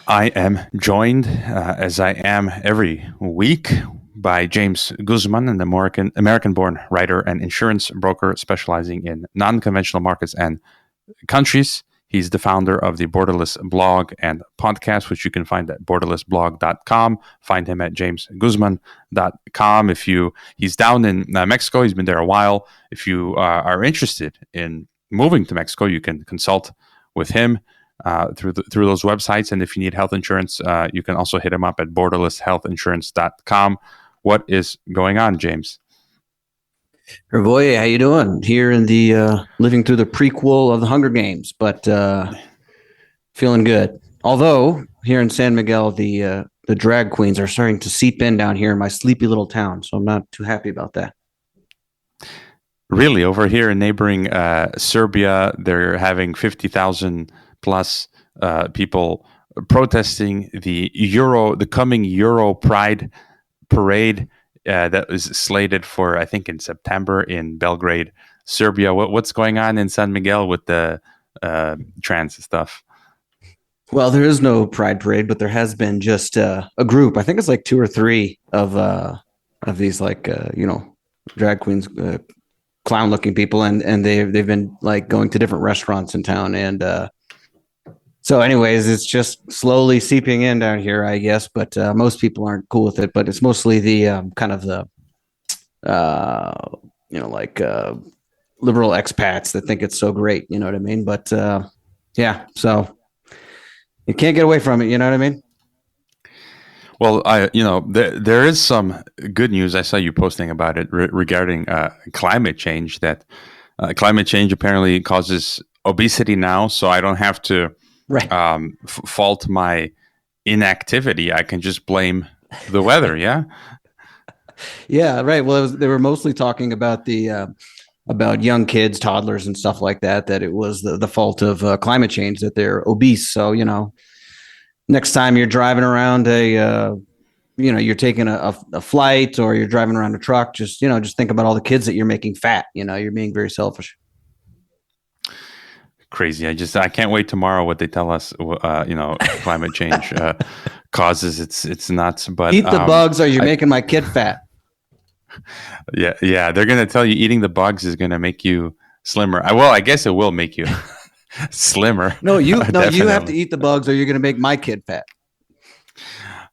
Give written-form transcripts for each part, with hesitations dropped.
I am joined, as I am every week, by James Guzman, an American-born writer and insurance broker specializing in non-conventional markets and countries. He's the founder of the Borderless blog and podcast, which you can find at borderlessblog.com. Find him at jamesguzman.com. He's down in Mexico. He's been there a while. If you are interested in moving to Mexico, you can consult with him through those websites. And if you need health insurance, you can also hit him up at borderlesshealthinsurance.com. What is going on, James? Hrvoje, how you doing? Here in the living through the prequel of the Hunger Games, but feeling good. Although here in San Miguel, the drag queens are starting to seep in down here in my sleepy little town, so I'm not too happy about that. Really, over here in neighboring Serbia, they're having 50,000 plus people protesting the coming Euro Pride parade that was slated for, I think, in September in Belgrade, Serbia. What's going on in San Miguel with the trans stuff? Well, there is no Pride parade, but there has been just a group. I think it's like 2 or 3 of these drag queens, clown-looking people, and they've been like going to different restaurants in town, and so anyways, it's just slowly seeping in down here, I guess, but most people aren't cool with it. But it's mostly the kind of the liberal expats that think it's so great, you know what I mean? But yeah, so you can't get away from it, you know what I mean? Well, there is some good news. I saw you posting about it regarding climate change, that climate change apparently causes obesity now, so I don't have to fault my inactivity. I can just blame the weather. Yeah. Yeah. Right. Well, they were mostly talking about about young kids, toddlers and stuff like that, that it was the fault of climate change, that they're obese. So, next time you're driving around you're taking a flight or you're driving around a truck, just think about all the kids that you're making fat. You're being very selfish. Crazy. I can't wait tomorrow what they tell us, climate change causes. It's nuts. But eat the bugs or you're making my kid fat. Yeah. They're going to tell you eating the bugs is going to make you slimmer. I guess it will make you slimmer. No, you have to eat the bugs or you're going to make my kid fat.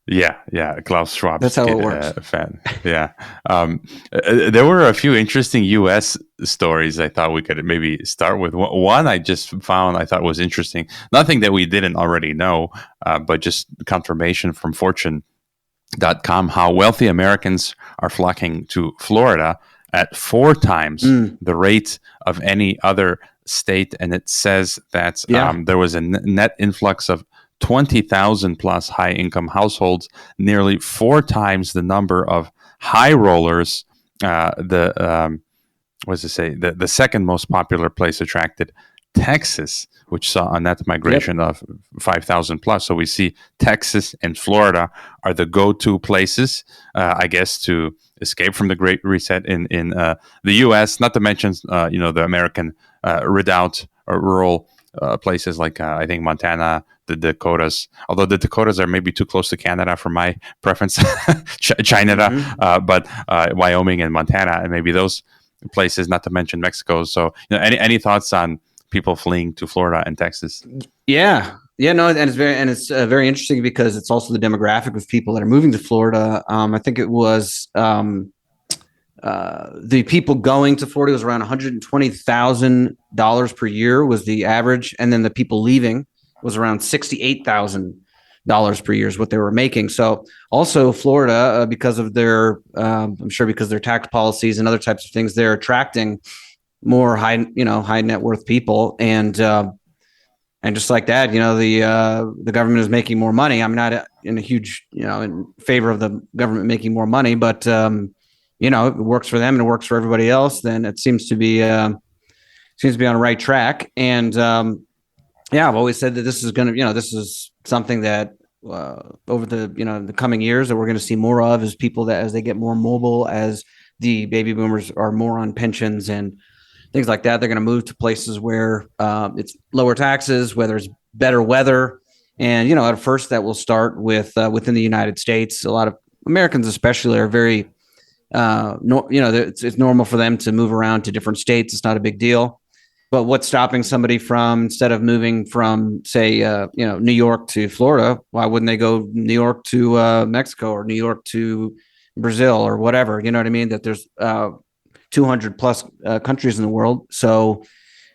Yeah. Klaus Schwab. That's how it works. Fan. Yeah. There were a few interesting U.S. stories I thought we could maybe start with. One I just found I thought was interesting. Nothing that we didn't already know, but just confirmation from Fortune.com how wealthy Americans are flocking to Florida at 4 times the rate of any other state. And it says that there was a net influx of 20,000 plus high income households, nearly 4 times the number of high rollers. The second most popular place attracted Texas, which saw a net migration of 5,000 plus. So we see Texas and Florida are the go-to places, I guess, to escape from the Great Reset in the U.S. Not to mention, the American redoubt or rural places like I think Montana, the Dakotas. Although the Dakotas are maybe too close to Canada for my preference, but Wyoming and Montana, and maybe those places. Not to mention Mexico. So, any thoughts on people fleeing to Florida and Texas? Yeah, no, and it's very interesting because it's also the demographic of people that are moving to Florida. I think it was the people going to Florida was around $120,000 per year was the average, and then the people leaving was around $68,000 per year is what they were making. So also Florida, because of their, I'm sure because their tax policies and other types of things, they're attracting more high net worth people, and just like that, the government is making more money. I'm not in a huge, in favor of the government making more money, but it works for them and it works for everybody else. Then it seems to be on the right track. And I've always said that this is something that over the coming years that we're going to see more of, is people that as they get more mobile, as the baby boomers are more on pensions and things like that, they're going to move to places where it's lower taxes, where there's better weather, And, at first that will start with within the United States. A lot of Americans especially are very, it's normal for them to move around to different states. It's not a big deal. But what's stopping somebody from, instead of moving from, say, New York to Florida, why wouldn't they go New York to Mexico, or New York to Brazil, or whatever? You know what I mean? That there's 200 plus countries in the world. So,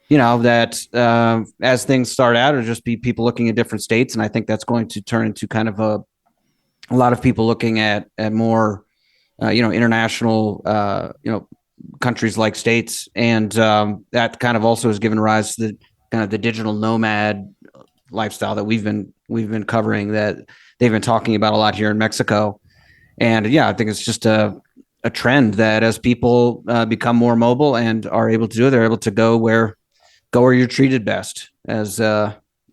that as things start out, it'll just be people looking at different states. And I think that's going to turn into kind of a lot of people looking at more, international, countries like states. And that kind of also has given rise to the kind of the digital nomad lifestyle that we've been covering, that they've been talking about a lot here in Mexico. And I think it's just a trend that as people become more mobile and are able to do it, they're able to go where you're treated best, as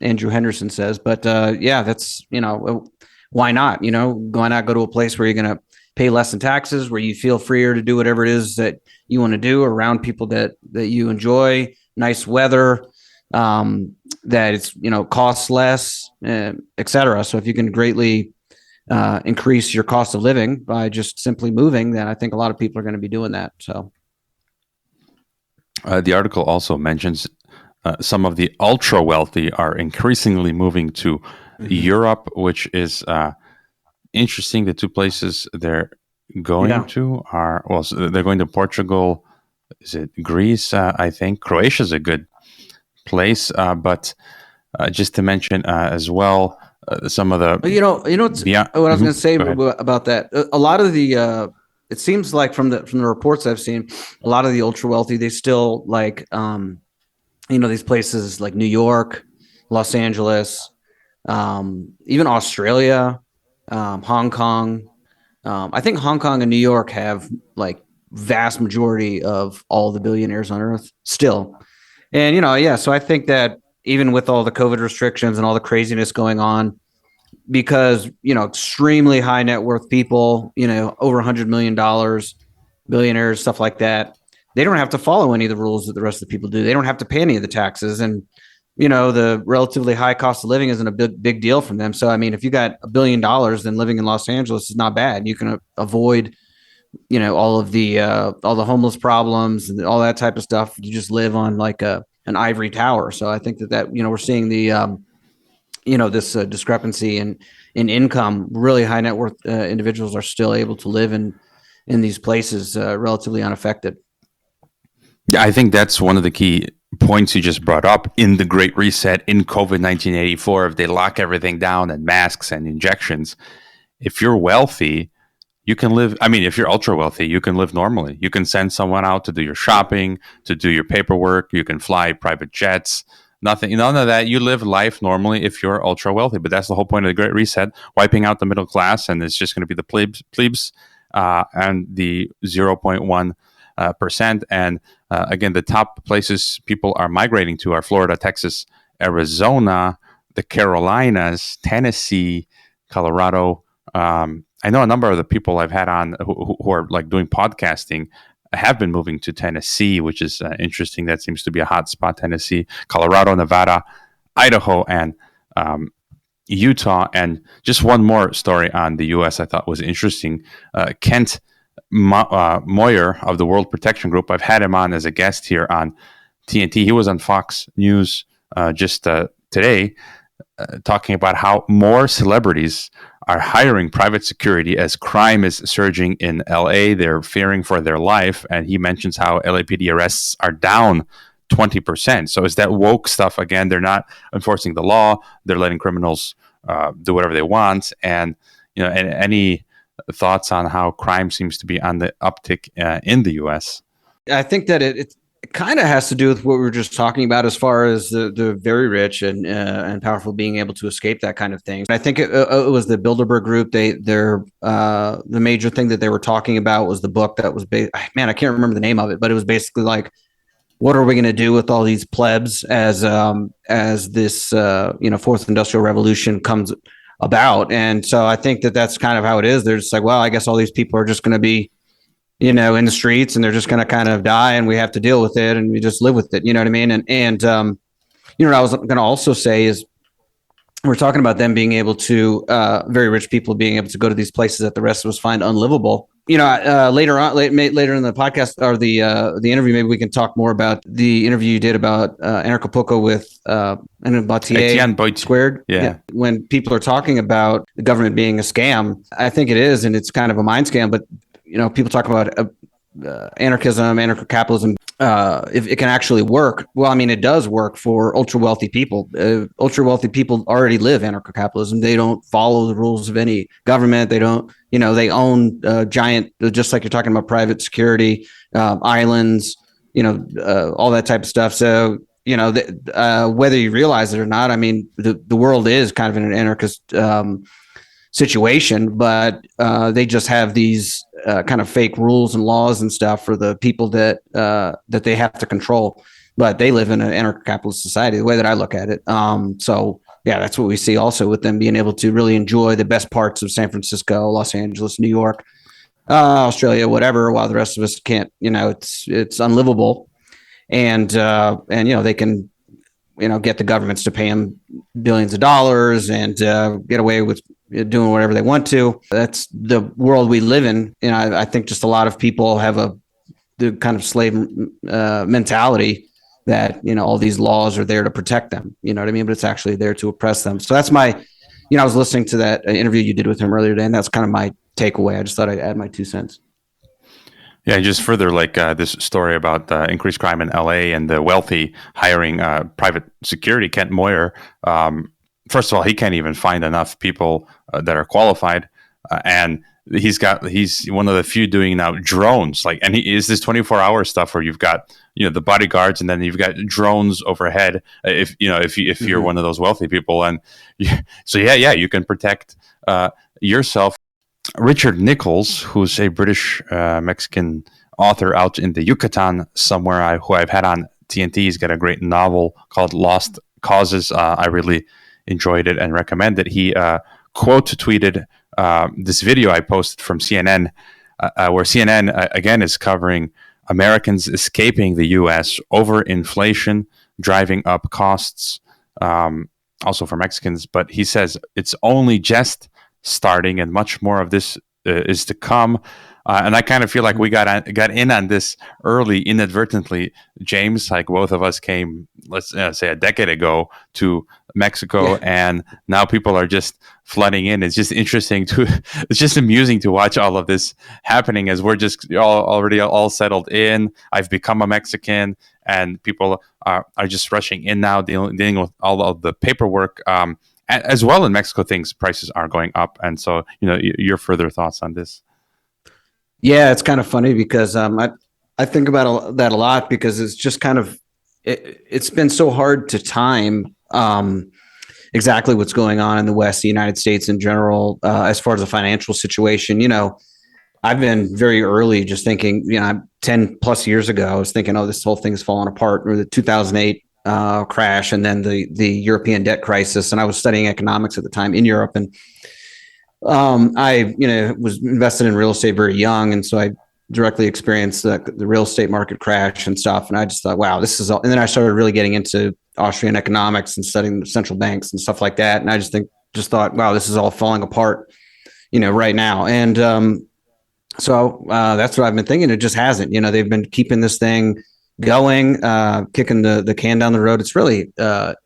Andrew Henderson says. But that's, why not? Why not go to a place where you're going to pay less in taxes, where you feel freer to do whatever it is that you want to do around people that you enjoy, nice weather, that it's, costs less, et cetera. So if you can greatly increase your cost of living by just simply moving, then I think a lot of people are going to be doing that. So the article also mentions some of the ultra wealthy are increasingly moving to Europe, which is interesting. The two places they're going to are, so they're going to Portugal. Is it Greece? I think Croatia is a good place, but just to mention as well, some of the what I was going to say about that. A lot of the it seems like from the reports I've seen, a lot of the ultra wealthy, they still like these places like New York, Los Angeles, even Australia, Hong Kong. I think Hong Kong and New York have like vast majority of all the billionaires on earth still. And, so I think that even with all the COVID restrictions and all the craziness going on, because, extremely high net worth people, over $100 million, billionaires, stuff like that, they don't have to follow any of the rules that the rest of the people do. They don't have to pay any of the taxes. And, the relatively high cost of living isn't a big deal from them. So, I mean, if you got $1 billion, then living in Los Angeles is not bad. You can avoid, all of the homeless problems and all that type of stuff. You just live on like an ivory tower. So I think that we're seeing the, this discrepancy in income. Really high net worth individuals are still able to live in these places relatively unaffected. Yeah, I think that's one of the key points you just brought up in the Great Reset in COVID 1984. If they lock everything down and masks and injections, if you're wealthy, you can live. I mean, if you're ultra wealthy, you can live normally. You can send someone out to do your shopping, to do your paperwork. You can fly private jets. None of that. You live life normally if you're ultra wealthy. But that's the whole point of the Great Reset, wiping out the middle class, and it's just going to be the plebes and the 0.1%. And again, the top places people are migrating to are Florida, Texas, Arizona, the Carolinas, Tennessee, Colorado. I know a number of the people I've had on who are like doing podcasting have been moving to Tennessee, which is interesting. That seems to be a hot spot. Tennessee, Colorado, Nevada, Idaho, and Utah. And just one more story on the U.S. I thought was interesting. Kent Moyer of the World Protection Group. I've had him on as a guest here on TNT. He was on Fox News just today talking about how more celebrities are hiring private security as crime is surging in LA. They're fearing for their life. And he mentions how LAPD arrests are down 20%. So is that woke stuff again? They're not enforcing the law. They're letting criminals do whatever they want. And, and any thoughts on how crime seems to be on the uptick in the U.S.? I think that it kind of has to do with what we were just talking about, as far as the very rich and powerful being able to escape that kind of thing. I think it was the Bilderberg Group. The major thing that they were talking about was the book that was I can't remember the name of it, but it was basically like, what are we going to do with all these plebs as this fourth industrial revolution comes about? And so I think that that's kind of how it is. They're just like, well, I guess all these people are just going to be, in the streets, and they're just going to kind of die, and we have to deal with it, and we just live with it. You know what I mean? And what I was going to also say is, we're talking about them being able to, very rich people being able to go to these places that the rest of us find unlivable. Later in the podcast or the interview, maybe we can talk more about the interview you did about Anarchapulco with Etienne Boyd Squared. Yeah. When people are talking about the government being a scam, I think it is, and it's kind of a mind scam. But people talk about anarchism, anarcho-capitalism. If it can actually work, well, I mean, it does work for ultra wealthy people. Ultra wealthy people already live anarcho-capitalism. They don't follow the rules of any government. They don't, they own giant, just like you're talking about private security, islands, all that type of stuff. So, whether you realize it or not, I mean, the world is kind of in an anarchist situation, but they just have these kind of fake rules and laws and stuff for the people that they have to control. But they live in an anarcho-capitalist society, the way that I look at it. So yeah, that's what we see also with them being able to really enjoy the best parts of San Francisco, Los Angeles, New York, Australia, whatever, while the rest of us can't. It's unlivable, and they can get the governments to pay them billions of dollars and get away with doing whatever they want to. That's the world we live in. I think just a lot of people have the kind of slave mentality that, all these laws are there to protect them. You know what I mean? But it's actually there to oppress them. So that's my, I was listening to that interview you did with him earlier today, and that's kind of my takeaway. I just thought I'd add my 2 cents. Yeah, just further, like this story about increased crime in LA and the wealthy hiring private security, Kent Moyer. First of all, he can't even find enough people that are qualified, and he's one of the few doing now drones. And he is this 24-hour stuff where you've got the bodyguards, and then you've got drones overhead. If you're one of those wealthy people, and you can protect yourself. Richard Nichols, who's a British Mexican author out in the Yucatan somewhere, who I've had on TNT, he's got a great novel called Lost Causes. I really enjoyed it and recommend it. He quote tweeted this video I posted from CNN, where CNN again is covering Americans escaping the U.S. over inflation, driving up costs, also for Mexicans. But he says it's only just starting, and much more of this is to come. And I kind of feel like we got in on this early, inadvertently, James. Like both of us came, let's say, a decade ago to Mexico, and now people are just flooding in. It's just interesting it's just amusing to watch all of this happening as we're just already all settled in. I've become a Mexican, and people are just rushing in now, dealing with all of the paperwork. As well in Mexico, prices are going up. And so, your further thoughts on this? Yeah, it's kind of funny because I think about that a lot, because it's just kind of, it's been so hard to time exactly what's going on in the West, the United States in general, as far as the financial situation. I've been very early just thinking, 10 plus years ago, I was thinking, this whole thing's falling apart, or the 2008 crash, and then the European debt crisis. And I was studying economics at the time in Europe, and I was invested in real estate very young, and so I directly experienced the real estate market crash and stuff. And I just thought, wow, this is all. And then I started really getting into Austrian economics and studying central banks and stuff like that. And I just thought, wow, this is all falling apart, right now. And so that's what I've been thinking. It just hasn't. They've been keeping this thing going, kicking the can down the road. It's really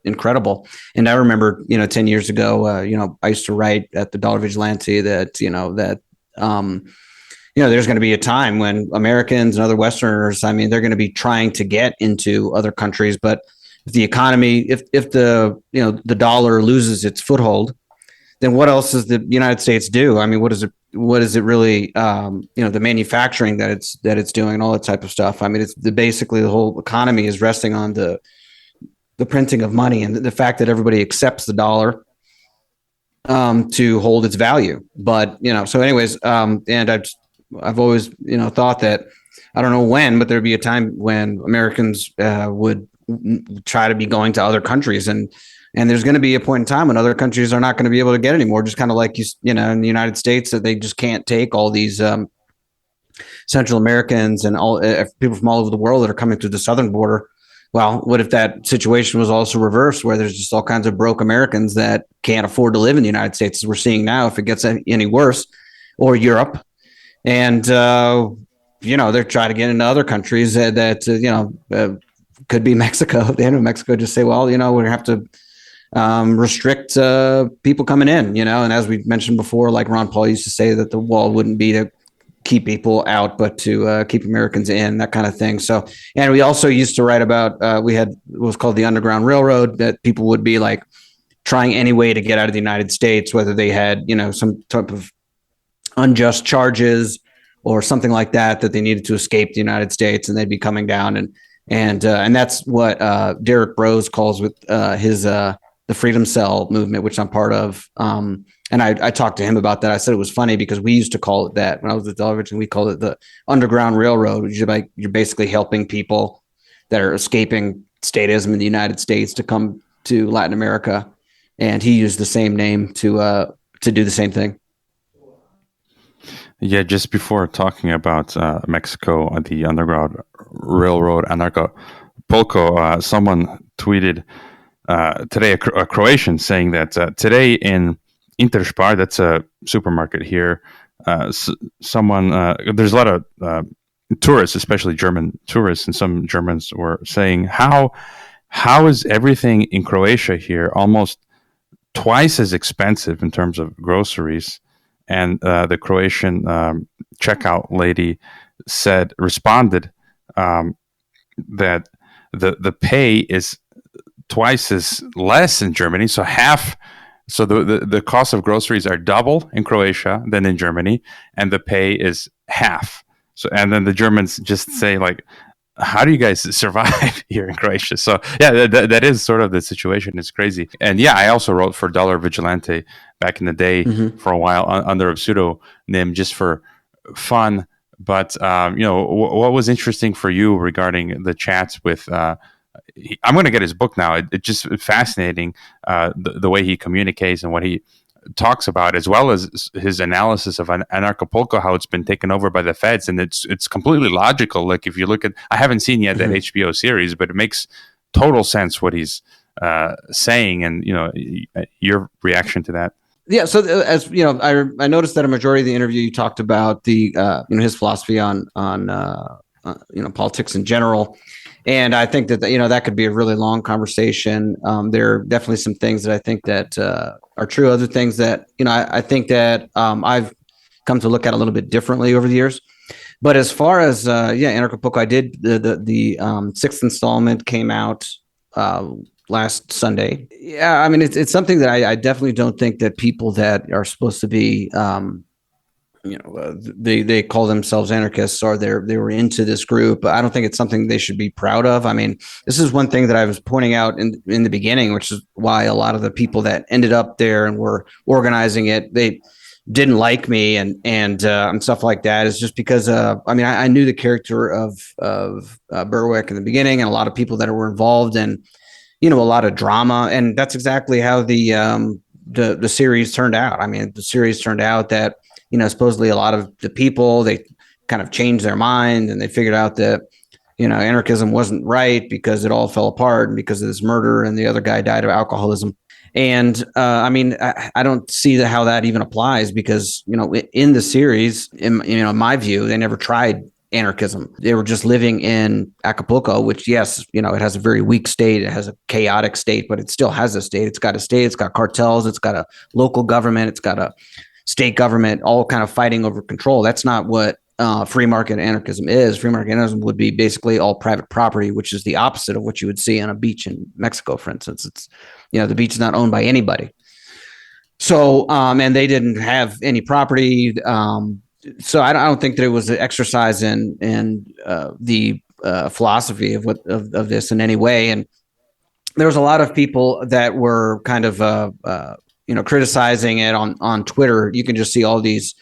incredible. And I remember, 10 years ago, I used to write at the Dollar Vigilante that there's going to be a time when Americans and other Westerners, they're going to be trying to get into other countries, but if the economy, if the the dollar loses its foothold, then what else does the United States do? What is it really, the manufacturing that it's doing and all that type of stuff. It's basically the whole economy is resting on the printing of money and the fact that everybody accepts the dollar to hold its value. But, so anyways, and I've always, thought that, I don't know when, but there'd be a time when Americans would try to be going to other countries, and there's going to be a point in time when other countries are not going to be able to get anymore. Just kind of like, in the United States, that they just can't take all these Central Americans and all people from all over the world that are coming through the southern border. well, what if that situation was also reversed, where there's just all kinds of broke Americans that can't afford to live in the United States, as we're seeing now, if it gets any worse, or Europe, and they're trying to get into other countries that could be Mexico. The end of Mexico, just say, well, we're gonna have to restrict people coming in, and as we mentioned before, like Ron Paul used to say, that the wall wouldn't be to keep people out, but to keep Americans in, that kind of thing. So, and we also used to write about, we had what was called the Underground Railroad, that people would be like trying any way to get out of the United States, whether they had, some type of unjust charges or something like that they needed to escape the United States, and they'd be coming down, and that's what Derek Brose calls with his the Freedom Cell movement, which I'm part of. And I talked to him about that. I said it was funny because we used to call it that when I was at television. We called it the Underground Railroad, which is like you're basically helping people that are escaping statism in the United States to come to Latin America. And he used the same name to do the same thing. Yeah, just before talking about Mexico and the Underground Railroad, Anarchapulco, someone tweeted today, a Croatian, saying that today in Interspar, that's a supermarket here, there's a lot of tourists, especially German tourists, and some Germans were saying, how is everything in Croatia here almost twice as expensive in terms of groceries? And the Croatian checkout lady responded that the pay is twice as less in Germany, so half. So the cost of groceries are double in Croatia than in Germany, and the pay is half. So, and then the Germans just say, like, how do you guys survive here in Croatia? So yeah, that is sort of the situation. It's crazy. And yeah, I also wrote for Dollar Vigilante back in the day for a while under a pseudonym, just for fun. But what was interesting for you regarding the chats with I'm going to get his book now. It's just fascinating, the way he communicates and what he talks about, as well as his analysis of Anarchapulco, how it's been taken over by the feds, and it's completely logical. Like, if you look at, I haven't seen yet that HBO series, but it makes total sense what he's saying, and your reaction to that. Yeah. So as I noticed that a majority of the interview you talked about the his philosophy on politics in general. And I think that, that could be a really long conversation. There are definitely some things that I think that are true. Other things that, I think that I've come to look at a little bit differently over the years. But as far as, Anarchapulco, I did the sixth installment came out last Sunday. Yeah, I mean, it's something that I definitely don't think that people that are supposed to be they call themselves anarchists, or they were into this group. I don't think it's something they should be proud of. I mean, this is one thing that I was pointing out in the beginning, which is why a lot of the people that ended up there and were organizing it, they didn't like me and stuff like that, is just because I knew the character of Berwick in the beginning, and a lot of people that were involved, and a lot of drama, and that's exactly how the series turned out. I mean, the series turned out that supposedly a lot of the people, they kind of changed their mind, and they figured out that, anarchism wasn't right because it all fell apart, and because of this murder, and the other guy died of alcoholism. And I don't see how that even applies, because, in the series, in my view, they never tried anarchism. They were just living in Acapulco, which, yes, it has a very weak state. It has a chaotic state, but it still has a state. It's got a state. It's got cartels. It's got a local government. It's got a state government, all kind of fighting over control. That's not what free market anarchism is. Free market anarchism would be basically all private property, which is the opposite of what you would see on a beach in Mexico, for instance. It's, the beach is not owned by anybody. So, and they didn't have any property. So I don't think that it was an exercise in the philosophy of this in any way. And there was a lot of people that were kind of criticizing it on Twitter. You can just see all these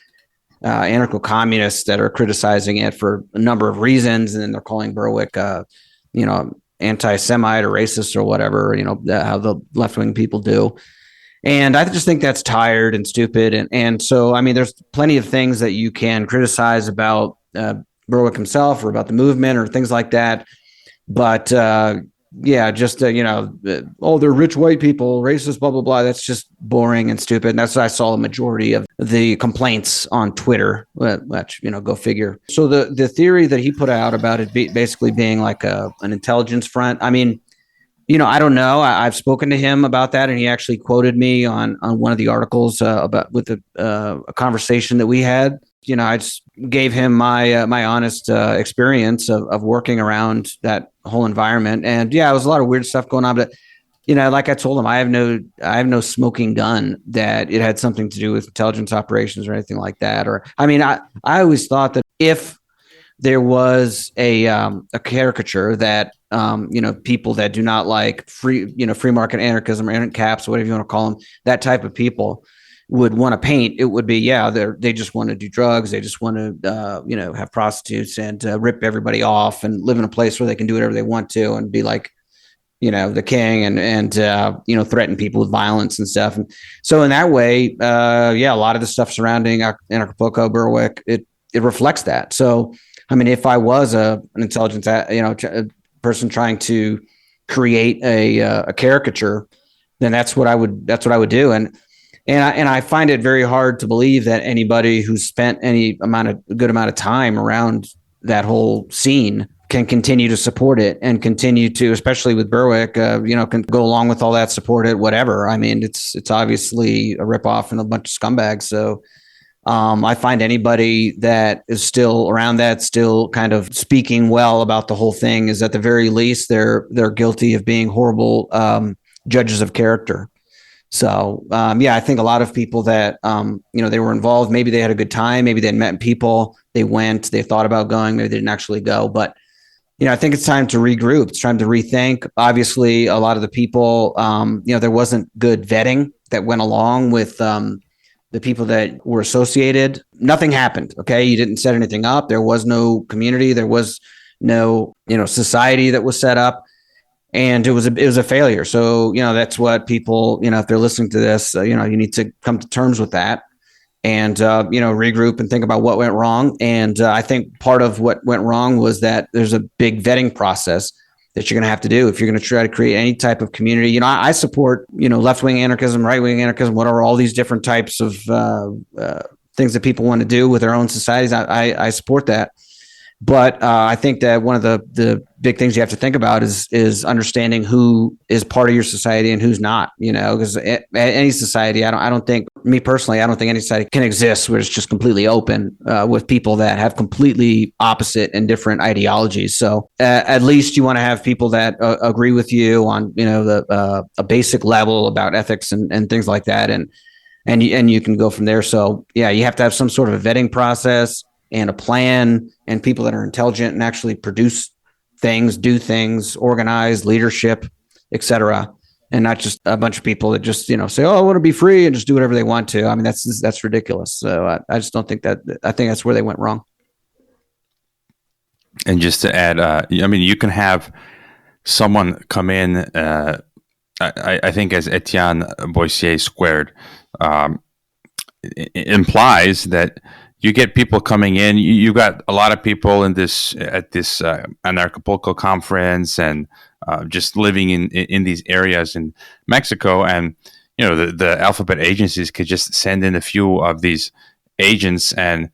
anarcho-communists that are criticizing it for a number of reasons, and then they're calling Berwick, anti-Semite or racist or whatever, how the left-wing people do. And I just think that's tired and stupid. And so, I mean, there's plenty of things that you can criticize about Berwick himself, or about the movement, or things like that. But just oh, they're rich white people, racist, blah blah blah. That's just boring and stupid. And that's what I saw the majority of the complaints on Twitter. Which go figure. So the theory that he put out about it basically being like an intelligence front. I mean, I don't know. I've spoken to him about that, and he actually quoted me on one of the articles about with a conversation that we had. I just gave him my honest experience of working around that whole environment, and it was a lot of weird stuff going on. But like I told him, I have no smoking gun that it had something to do with intelligence operations or anything like that. Or I mean, I always thought that if there was a caricature that people that do not like free market anarchism or ANCAPs, whatever you want to call them, that type of people would want to paint, it would be, they just want to do drugs. They just want to, have prostitutes and rip everybody off and live in a place where they can do whatever they want to and be like, the king and threaten people with violence and stuff. And so in that way, a lot of the stuff surrounding Acapulco, Berwick, it reflects that. So, I mean, if I was an intelligence, person trying to create a caricature, then that's what I would do. And I find it very hard to believe that anybody who's spent good amount of time around that whole scene can continue to support it and continue to, especially with Berwick, can go along with all that, support it, whatever. I mean, it's obviously a ripoff and a bunch of scumbags. So I find anybody that is still around that, still kind of speaking well about the whole thing, is at the very least they're guilty of being horrible judges of character. So, I think a lot of people that, they were involved, maybe they had a good time, maybe they had met people, they went, they thought about going, maybe they didn't actually go. But, I think it's time to regroup. It's time to rethink. Obviously, a lot of the people, there wasn't good vetting that went along with the people that were associated. Nothing happened. Okay. You didn't set anything up. There was no community. There was no, society that was set up. And it was a failure. So, that's what people, if they're listening to this, you need to come to terms with that and, regroup and think about what went wrong. And I think part of what went wrong was that there's a big vetting process that you're going to have to do if you're going to try to create any type of community. I support, left-wing anarchism, right-wing anarchism, whatever, all these different types of things that people want to do with their own societies. I support that. But I think that one of the big things you have to think about is understanding who is part of your society and who's not, because any society, I don't think any society can exist where it's just completely open with people that have completely opposite and different ideologies. So at least you want to have people that agree with you on, a basic level about ethics and things like that. And you can go from there. So, you have to have some sort of a vetting process and a plan, and people that are intelligent and actually produce things, do things, organize leadership, etc., and not just a bunch of people that just say, "Oh, I want to be free," and just do whatever they want to. I mean, that's ridiculous. So I just don't think that. I think that's where they went wrong. And just to add, you can have someone come in. I think as Etienne Boissier squared implies that. You get people coming in. You got a lot of people at this Anarchapulco conference and just living in these areas in Mexico. And the alphabet agencies could just send in a few of these agents. And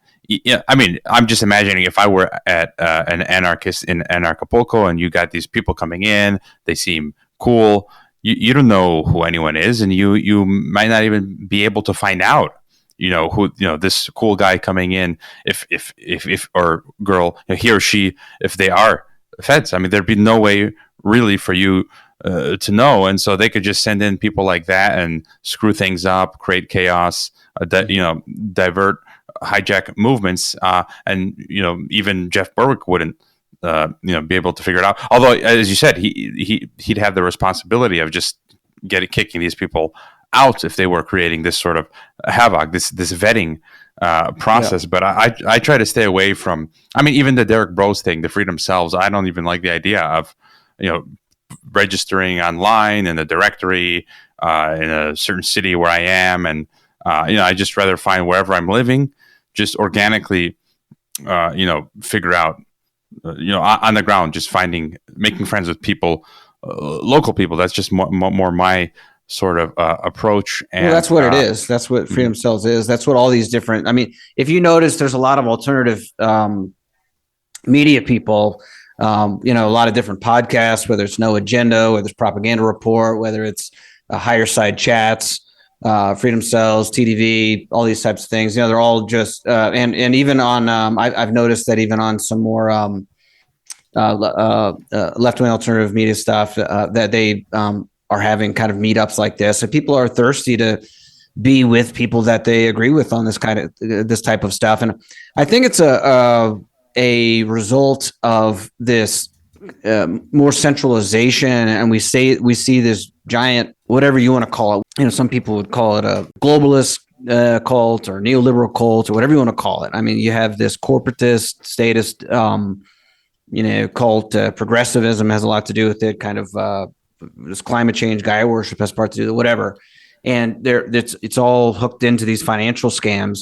I'm just imagining if I were at an anarchist in Anarchapulco and you got these people coming in, they seem cool. You don't know who anyone is, and you might not even be able to find out. Who this cool guy coming in, if or girl, he or she, if they are feds. I mean, there'd be no way really for you to know, and so they could just send in people like that and screw things up, create chaos, divert, hijack movements, and even Jeff Berwick wouldn't be able to figure it out. Although, as you said, he'd have the responsibility of just kicking these people out if they were creating this sort of havoc, this vetting process. But I try to stay away from, even the Derek Bros thing, the freedom selves. I don't even like the idea of, registering online in a directory in a certain city where I am. And, I just rather find wherever I'm living, just organically, figure out, on the ground, just making friends with people local people. That's just more my sort of approach. And well, that's what it is. That's what Freedom Cells is. That's what all these different. I mean, if you notice, there's a lot of alternative media people. A lot of different podcasts, whether it's No Agenda, whether it's Propaganda Report, whether it's Higher Side Chats, Freedom Cells, TDV, all these types of things. They're all just and even on. I've noticed that even on some more left-wing alternative media stuff, that they are having kind of meetups like this, and people are thirsty to be with people that they agree with on this type of stuff. And I think it's a result of this more centralization, and we see this giant, whatever you want to call it. Some people would call it a globalist cult or neoliberal cult or whatever you want to call it. I mean, you have this corporatist, statist, cult. Progressivism has a lot to do with it. Kind of this climate change, Gaia worship has part to do with it, whatever. And it's all hooked into these financial scams.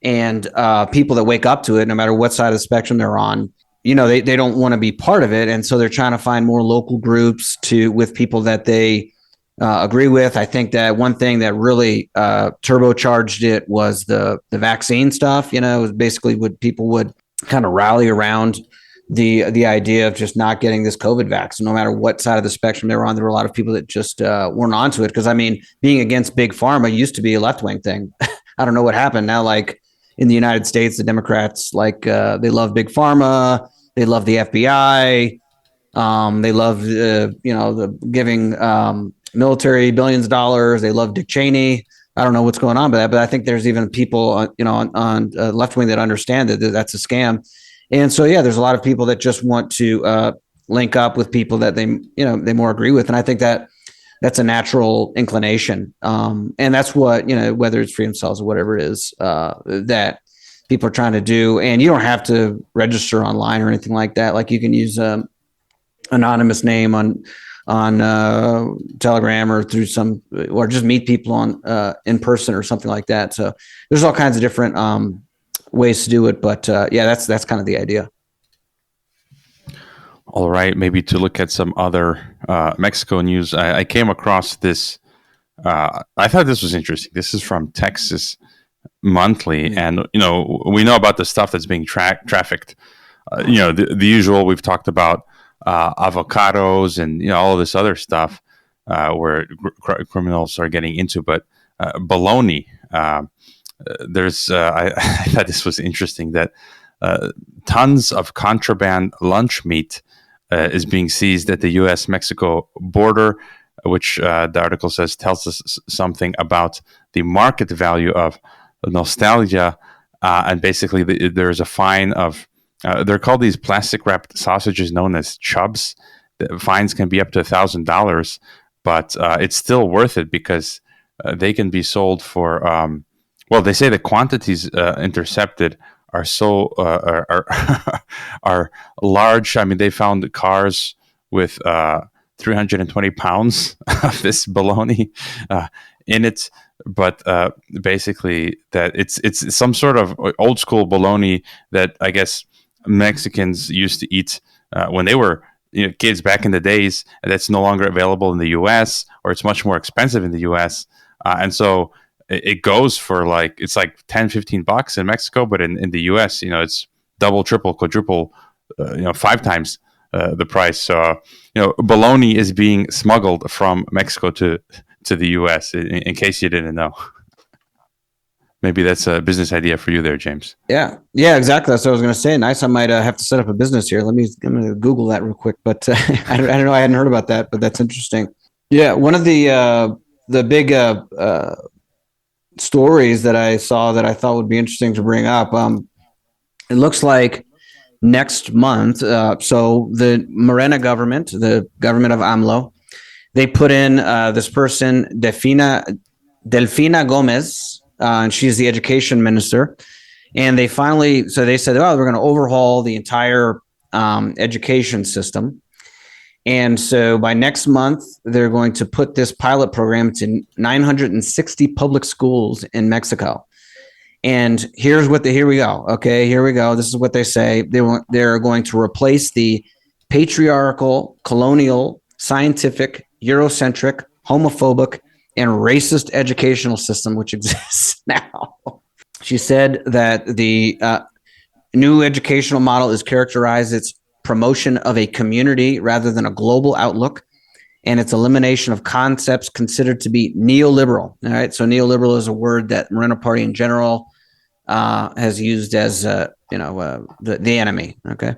And people that wake up to it, no matter what side of the spectrum they're on, they don't want to be part of it. And so they're trying to find more local groups with people that they agree with. I think that one thing that really turbocharged it was the vaccine stuff. It was basically what people would kind of rally around the idea of just not getting this COVID vaccine, no matter what side of the spectrum they were on. There were a lot of people that just weren't onto it. Because, I mean, being against big pharma used to be a left-wing thing. I don't know what happened now. Like in the United States, the Democrats, they love big pharma. They love the FBI. They love, the giving military billions of dollars. They love Dick Cheney. I don't know what's going on with that, but I think there's even people, on left wing that understand that that's a scam. And so, yeah, there's a lot of people that just want to link up with people that they more agree with. And I think that that's a natural inclination. And that's what, whether it's Freedom Cells or whatever it is that people are trying to do. And you don't have to register online or anything like that. Like you can use anonymous name on Telegram or or just meet people on in person or something like that. So there's all kinds of different ways to do it, but that's kind of the idea. All right, maybe to look at some other Mexico news, I came across this. I thought this was interesting. This is from Texas Monthly, and we know about the stuff that's being trafficked. The usual. We've talked about avocados and all of this other stuff where criminals are getting into, but bologna. There's I thought this was interesting that tons of contraband lunch meat is being seized at the U.S.-Mexico border, which the article says tells us something about the market value of nostalgia. And basically, there's a fine of, they're called these plastic-wrapped sausages known as chubs. The fines can be up to $1,000, but it's still worth it because they can be sold for, they say the quantities intercepted are so are large. I mean, they found cars with 320 pounds of this bologna in it, but basically that it's some sort of old school bologna that I guess Mexicans used to eat when they were kids back in the days. That's no longer available in the U.S. or it's much more expensive in the U.S. And so it goes for it's like $10-15 in Mexico, but in the US, it's double, triple, quadruple, 5 times the price. So, bologna is being smuggled from Mexico to the US, in case you didn't know. Maybe that's a business idea for you there, James. Yeah, exactly. That's what I was going to say. Nice. I might have to set up a business here. I'm going to Google that real quick, but I don't know. I hadn't heard about that, but that's interesting. Yeah. One of the big, stories that I saw that I thought would be interesting to bring up. It looks like next month. So the Morena government, the government of AMLO, they put in this person, Delfina Gomez, and she's the education minister. And they said, we're going to overhaul the entire education system. And so by next month, they're going to put this pilot program to 960 public schools in Mexico. And here we go. Okay, here we go. This is what they say. They're going to replace the patriarchal, colonial, scientific, Eurocentric, homophobic, and racist educational system which exists now. She said that the new educational model is characterized its promotion of a community rather than a global outlook, and its elimination of concepts considered to be neoliberal. All right, so neoliberal is a word that Morena Party in general has used as the enemy. Okay,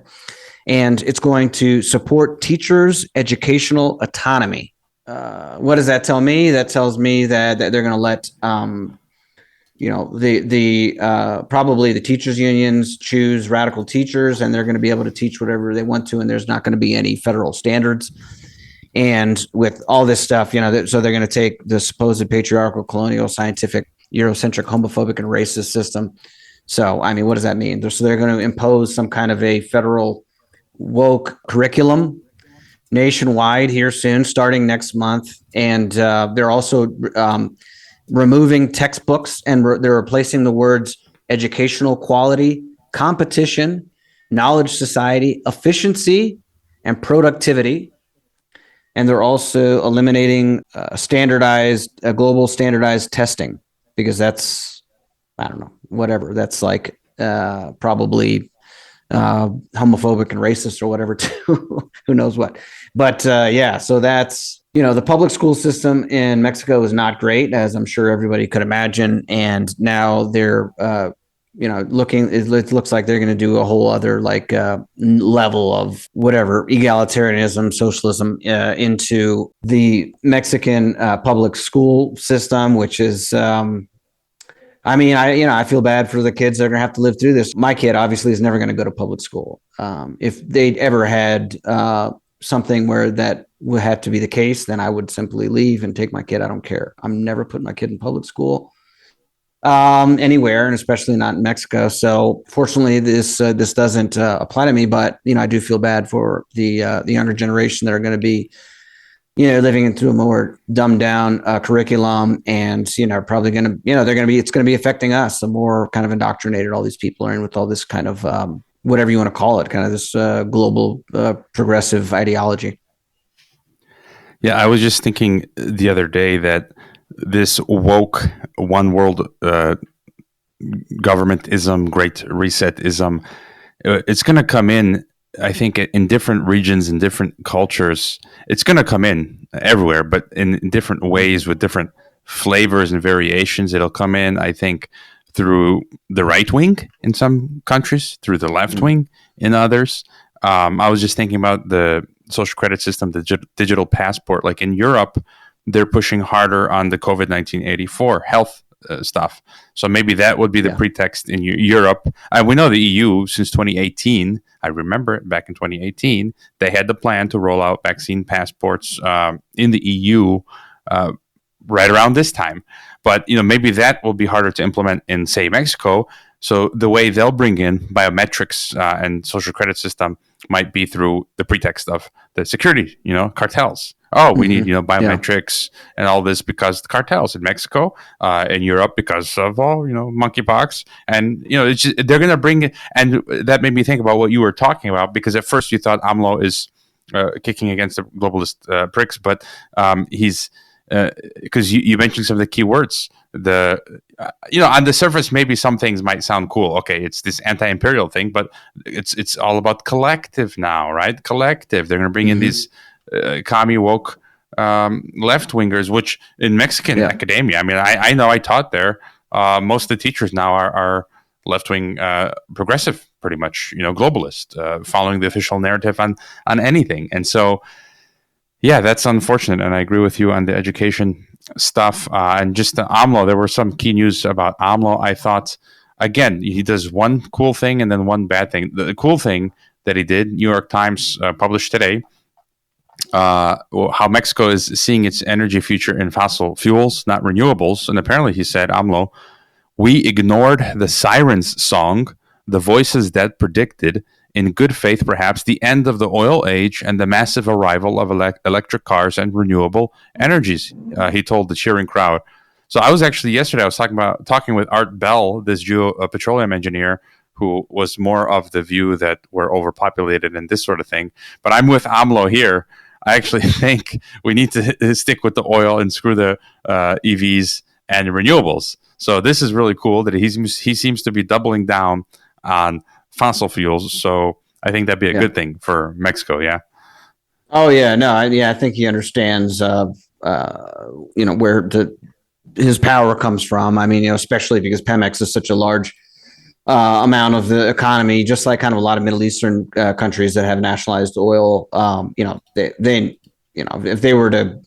and it's going to support teachers' educational autonomy. What does that tell me? That tells me that they're going to let probably the teachers unions choose radical teachers, and they're going to be able to teach whatever they want to, and there's not going to be any federal standards. And with all this stuff, so they're going to take the supposed patriarchal, colonial, scientific, Eurocentric, homophobic, and racist system. So, I mean, what does that mean? So they're going to impose some kind of a federal woke curriculum nationwide here soon, starting next month. And they're also removing textbooks, and they're replacing the words educational quality, competition, knowledge society, efficiency, and productivity. And they're also eliminating global standardized testing, because that's, I don't know, whatever. That's like probably homophobic and racist or whatever too. Who knows what. But so that's, the public school system in Mexico is not great, as I'm sure everybody could imagine. And now they're, it looks like they're going to do a whole other level of whatever egalitarianism, socialism into the Mexican public school system, which is, I feel bad for the kids that are going to have to live through this. My kid obviously is never going to go to public school. If they'd ever had something where that would have to be the case, then I would simply leave and take my kid. I don't care. I'm never putting my kid in public school anywhere, and especially not in Mexico. So fortunately, this doesn't apply to me, but I do feel bad for the younger generation that are going to be living into a more dumbed down curriculum, and probably going to it's going to be affecting us. The more kind of indoctrinated all these people are in with all this kind of whatever you want to call it, kind of this global progressive ideology. Yeah, I was just thinking the other day that this woke one world governmentism, great resetism, it's going to come in, I think, in different regions and different cultures. It's going to come in everywhere, but in different ways with different flavors and variations. It'll come in, I think, through the right wing in some countries, through the left wing in others. I was just thinking about the social credit system, the digital passport. Like in Europe, they're pushing harder on the COVID-19 84 health stuff. So maybe that would be the pretext in Europe. We know the EU since 2018. I remember back in 2018, they had the plan to roll out vaccine passports in the EU right around this time. But maybe that will be harder to implement in, say, Mexico. So the way they'll bring in biometrics and social credit system might be through the pretext of the security, cartels. Oh, we need, biometrics and all this because the cartels in Mexico, in Europe because of monkeypox, and it's just, they're going to bring it. And that made me think about what you were talking about, because at first you thought AMLO is kicking against the globalist pricks, but he's because you mentioned some of the key words. On the surface, maybe some things might sound cool. Okay, it's this anti-imperial thing, but it's all about collective now, right? Collective. They're going to bring in these commie woke left wingers, which in Mexican academia, I know I taught there. Most of the teachers now are left wing progressive, pretty much, globalist, following the official narrative on anything. And so, yeah, that's unfortunate. And I agree with you on the education stuff. And just the AMLO, there were some key news about AMLO. I thought, again, he does one cool thing and then one bad thing. The cool thing that he did, New York Times published today, how Mexico is seeing its energy future in fossil fuels, not renewables. And apparently, he said, AMLO, we ignored the sirens song, the voices that predicted, in good faith perhaps, the end of the oil age and the massive arrival of electric cars and renewable energies, he told the cheering crowd. So I was actually, yesterday, I was talking with Art Bell, this petroleum engineer, who was more of the view that we're overpopulated and this sort of thing. But I'm with AMLO here. I actually think we need to stick with the oil and screw the EVs and renewables. So this is really cool that he seems to be doubling down on fossil fuels. So I think that'd be a good thing for Mexico. Yeah. Oh yeah, no, I think he understands, where his power comes from. I mean, especially because Pemex is such a large amount of the economy, just like kind of a lot of Middle Eastern countries that have nationalized oil. They if they were to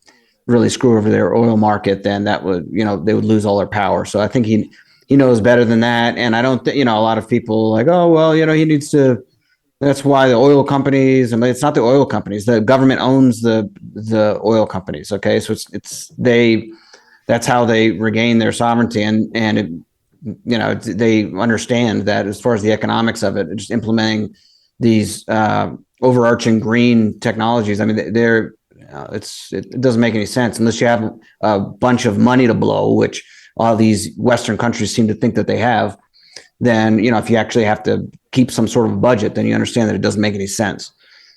really screw over their oil market, then that would, they would lose all their power. So I think he knows better than that. And I don't think, a lot of people like, oh, well, he needs to. That's why the oil companies, it's not the oil companies. The government owns the oil companies. Okay. So that's how they regain their sovereignty. And they understand that as far as the economics of it, just implementing these overarching green technologies. I mean, it doesn't make any sense unless you have a bunch of money to blow, which all these Western countries seem to think that they have. Then, if you actually have to keep some sort of budget, then you understand that it doesn't make any sense.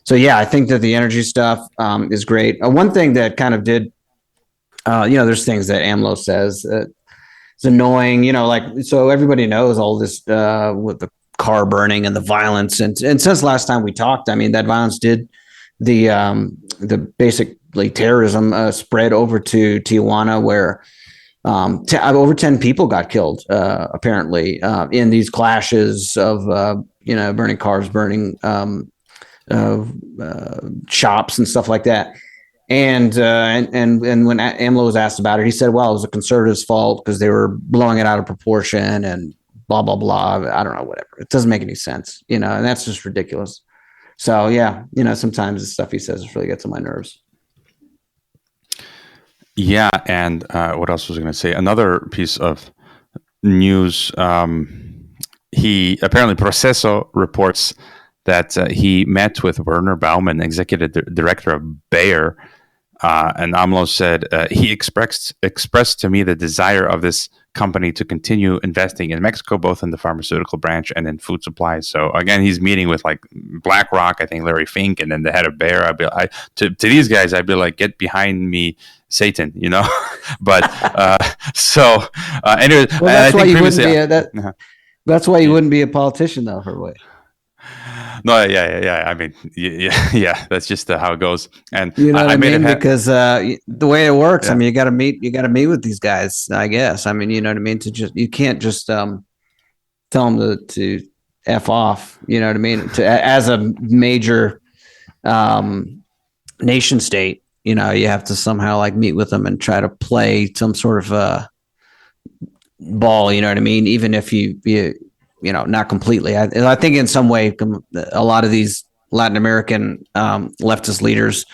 So, yeah, I think that the energy stuff is great. One thing that kind of did, there's things that AMLO says it's annoying, so everybody knows all this with the car burning and the violence. And since last time we talked, I mean, that violence did the basically terrorism spread over to Tijuana, where over 10 people got killed, apparently, in these clashes of, burning cars, burning shops and stuff like that. And when AMLO was asked about it, he said, well, it was a conservative's fault because they were blowing it out of proportion and blah, blah, blah. I don't know, whatever. It doesn't make any sense, and that's just ridiculous. So, yeah, sometimes the stuff he says really gets on my nerves. Yeah, and what else was I going to say? Another piece of news. He apparently Proceso reports that he met with Werner Baumann, executive director of Bayer, and AMLO said he expressed to me the desire of this company to continue investing in Mexico, both in the pharmaceutical branch and in food supplies. So again, he's meeting with like BlackRock, I think Larry Fink, and then the head of Bayer. To these guys, I'd be like, get behind me, Satan, But anyway, well, that's why you wouldn't be that's why you wouldn't be a politician, though, Hrvoje. No, yeah. I mean, yeah. That's just how it goes. And I mean, because the way it works, I mean, you got to meet with these guys, I guess. I mean, you know what I mean. You can't just tell them to F off. You know what I mean. As a major nation state, you have to somehow like meet with them and try to play some sort of ball. You know what I mean. Even if you not completely. I think in some way, a lot of these Latin American leftist leaders,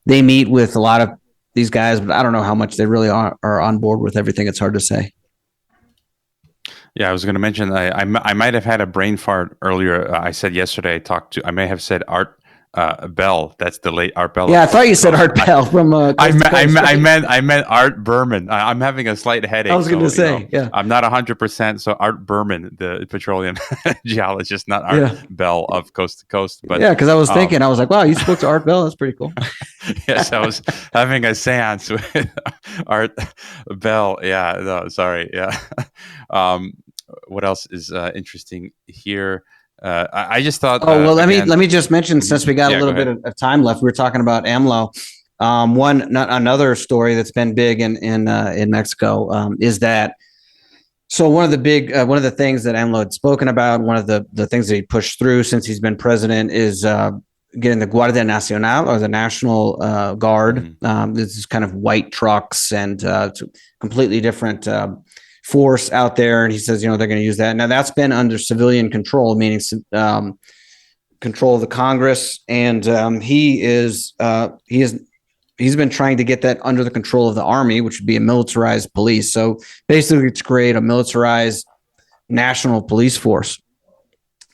they meet with a lot of these guys, but I don't know how much they really are on board with everything. It's hard to say. Yeah, I was going to mention, I might have had a brain fart earlier. I said yesterday, I may have said Art Bell. That's the late Art Bell. Yeah, I thought you said Art Bell from. I meant Art Berman. I'm having a slight headache. I was going to say, yeah. I'm not 100%. So Art Berman, the petroleum geologist, not Art Bell of Coast to Coast. But yeah, because I was thinking, I was like, wow, you spoke to Art Bell. That's pretty cool. Yes, I was having a seance with Art Bell. Yeah, no, sorry. Yeah. What else is interesting here? I just thought. Oh well, let me just mention, since we got a little bit of time left, we were talking about AMLO. Another story that's been big in Mexico is that. So one of the things that AMLO had spoken about, one of the things that he pushed through since he's been president is getting the Guardia Nacional, or the National Guard. This is kind of white trucks and it's a completely different force out there, and he says, they're going to use that. Now that's been under civilian control, meaning control of the Congress, and he's been trying to get that under the control of the army, which would be a militarized police. So basically, to create a militarized national police force.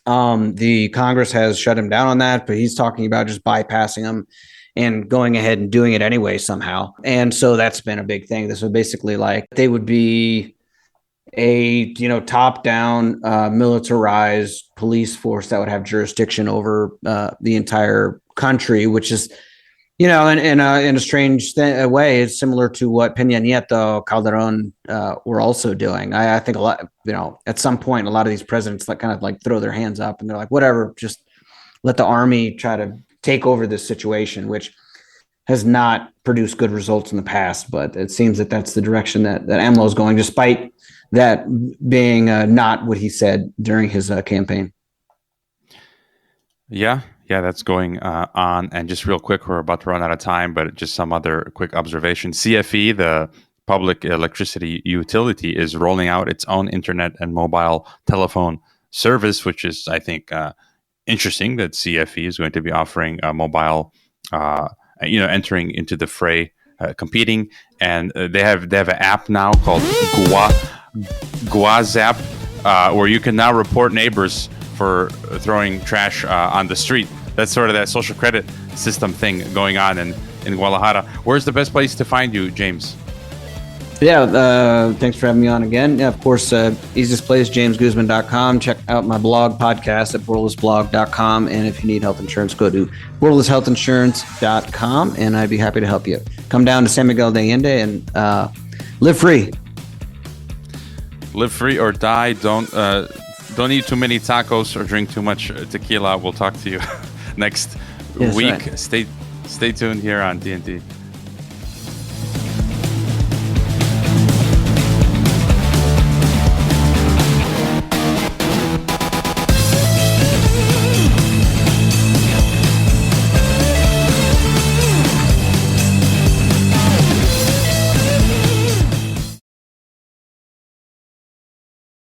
The Congress has shut him down on that, but he's talking about just bypassing them and going ahead and doing it anyway somehow. And so that's been a big thing. This would basically like they would be a top-down militarized police force that would have jurisdiction over the entire country, which is in a strange way, it's similar to what Peña Nieto, Calderon were also doing. I think a lot, at some point, a lot of these presidents kind of throw their hands up and they're like, whatever, just let the army try to take over this situation, which has not produced good results in the past. But it seems that that's the direction that AMLO is going, despite that being not what he said during his campaign. Yeah, that's going on. And just real quick, we're about to run out of time, but just some other quick observations. CFE, the public electricity utility, is rolling out its own internet and mobile telephone service, which is, I think, interesting that CFE is going to be offering a mobile, entering into the fray, competing. And they have an app now called Guazap, where you can now report neighbors for throwing trash on the street. That's sort of that social credit system thing going on in Guadalajara. Where's the best place to find you, James? Yeah, thanks for having me on again. Yeah, of course, easiest place, jamesguzman.com. Check out my blog podcast at borderlessblog.com. And if you need health insurance, go to borderlesshealthinsurance.com, and I'd be happy to help you. Come down to San Miguel de Allende and live free. Live free or die. Don't eat too many tacos or drink too much tequila. We'll talk to you next week. Right. Stay tuned here on TNT.